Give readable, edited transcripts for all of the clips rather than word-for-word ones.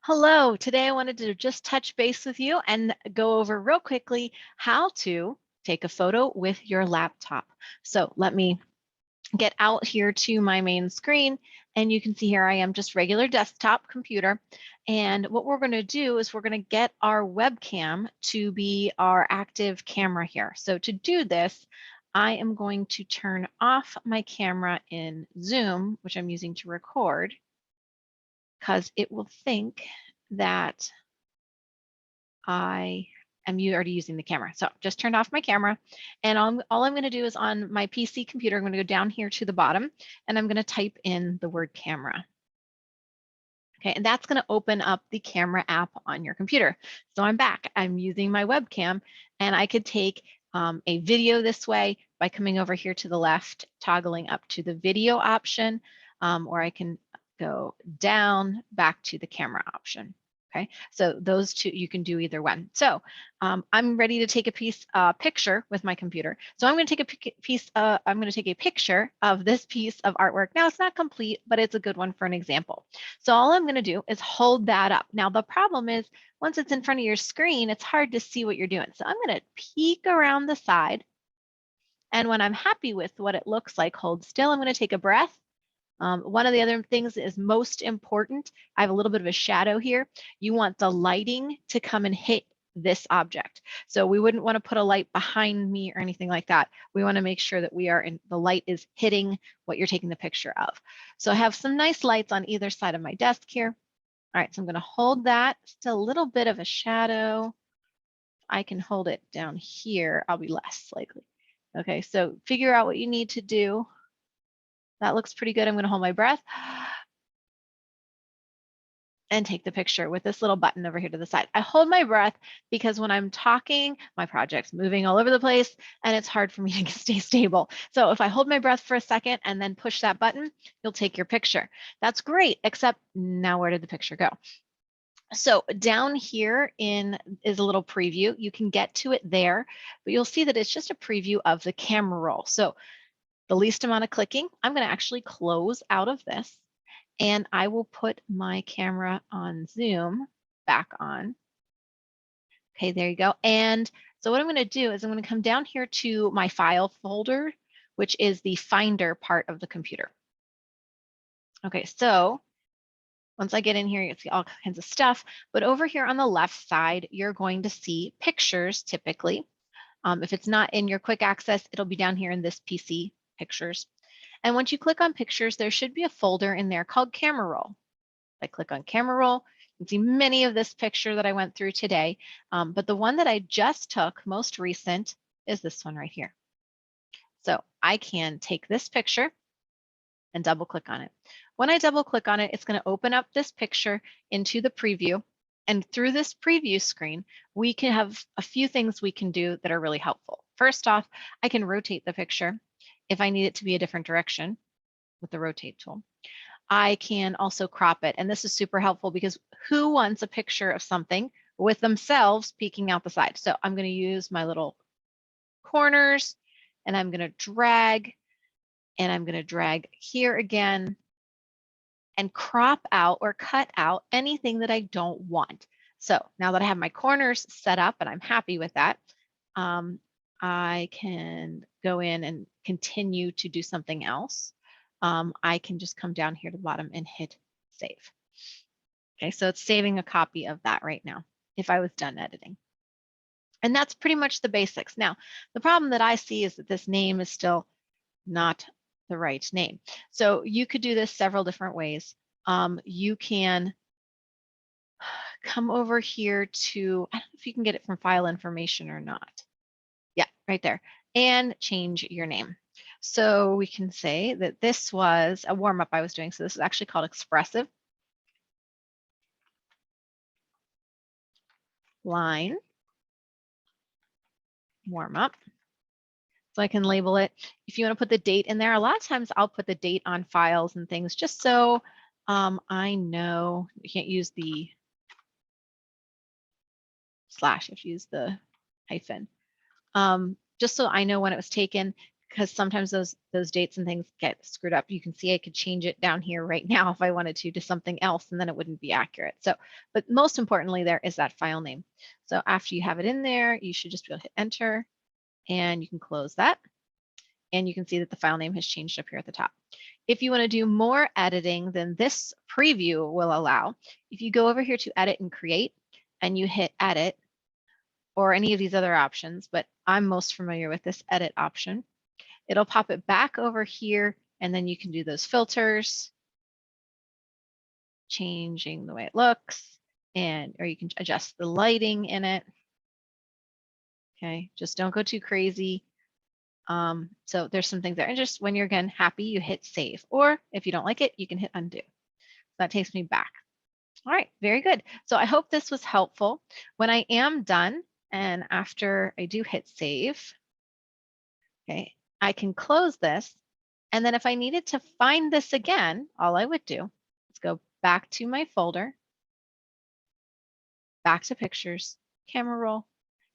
Hello, today I wanted to just touch base with you and go over real quickly how to take a photo with your laptop. So let me get out here to my main screen, and you can see here I am just regular desktop computer. And what we're going to do is we're going to get our webcam to be our active camera here. So to do this, I am going to turn off my camera in Zoom, which I'm using to record, because it will think that I am already using the camera. So just turned off my camera, and all I'm going to do is on my PC computer, I'm going to go down here to the bottom, and I'm going to type in the word camera. Okay, and that's going to open up the camera app on your computer. So I'm back. I'm using my webcam, and I could take a video this way by coming over here to the left, toggling up to the video option, or I can go down back to the camera option. Okay, so those two you can do either one. So I'm ready to take a picture with my computer. So I'm going to take I'm going to take a picture of this piece of artwork. Now it's not complete, but it's a good one for an example. So all I'm going to do is hold that up. Now the problem is once it's in front of your screen, it's hard to see what you're doing. So I'm going to peek around the side. And when I'm happy with what it looks like, hold still, I'm going to take a breath. One of the other things that is most important, I have a little bit of a shadow here. You want the lighting to come and hit this object. So we wouldn't want to put a light behind me or anything like that. We want to make sure that the light is hitting what you're taking the picture of. So I have some nice lights on either side of my desk here. All right, so I'm going to hold that. Still a little bit of a shadow. I can hold it down here. I'll be less likely. Okay, so figure out what you need to do. That looks pretty good. I'm going to hold my breath and take the picture with this little button over here to the side. I hold my breath because when I'm talking, my project's moving all over the place and it's hard for me to stay stable. So if I hold my breath for a second and then push that button, you'll take your picture. That's great, except now where did the picture go? So down here is a little preview. You can get to it there, but you'll see that it's just a preview of the camera roll. So the least amount of clicking, I'm going to actually close out of this, and I will put my camera on Zoom back on. Okay, there you go. And so what I'm going to do is I'm going to come down here to my file folder, which is the Finder part of the computer. Okay, so once I get in here, you can see all kinds of stuff. But over here on the left side, you're going to see pictures typically. If it's not in your quick access, it'll be down here in this PC pictures. And once you click on pictures, there should be a folder in there called camera roll. If I click on camera roll, you can see many of this picture that I went through today. But the one that I just took, most recent, is this one right here. So I can take this picture and double click on it. When I double click on it, it's going to open up this picture into the preview. And through this preview screen, we can have a few things we can do that are really helpful. First off, I can rotate the picture if I need it to be a different direction with the rotate tool. I can also crop it. And this is super helpful because who wants a picture of something with themselves peeking out the side? So I'm going to use my little corners and I'm going to drag, and I'm going to drag here again and crop out or cut out anything that I don't want. So now that I have my corners set up and I'm happy with that, I can go in and continue to do something else. I can just come down here to the bottom and hit save. Okay, so it's saving a copy of that right now if I was done editing. And that's pretty much the basics. Now, the problem that I see is that this name is still not the right name. So you could do this several different ways. You can come over here to, I don't know if you can get it from file information or not. Yeah, right there. And change your name. So we can say that this was a warm-up I was doing. So this is actually called Expressive Line Warm-up. So I can label it. If you want to put the date in there, a lot of times I'll put the date on files and things just so I know. You can't use the slash, if you use the hyphen. Just so I know when it was taken. because sometimes those dates and things get screwed up. You can see I could change it down here right now if I wanted to something else, and then it wouldn't be accurate. So, but most importantly, there is that file name. So after you have it in there, you should just be able to hit enter, and you can close that. And you can see that the file name has changed up here at the top. If you want to do more editing than this preview will allow, if you go over here to edit and create, and you hit edit, or any of these other options, but I'm most familiar with this edit option, it'll pop it back over here, and then you can do those filters, changing the way it looks, or you can adjust the lighting in it. Okay, just don't go too crazy. So there's some things there. And just when you're again happy, you hit save. Or if you don't like it, you can hit undo. That takes me back. All right, very good. So I hope this was helpful. When I am done, and after I do hit save, okay, I can close this. And then if I needed to find this again, all I would do is go back to my folder, back to pictures, camera roll,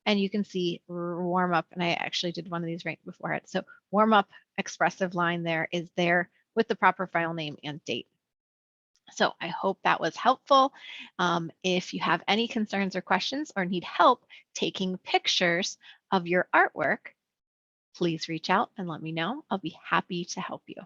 and you can see warm up. And I actually did one of these right before it. So warm up expressive line there is there with the proper file name and date. So I hope that was helpful. If you have any concerns or questions or need help taking pictures of your artwork, please reach out and let me know. I'll be happy to help you.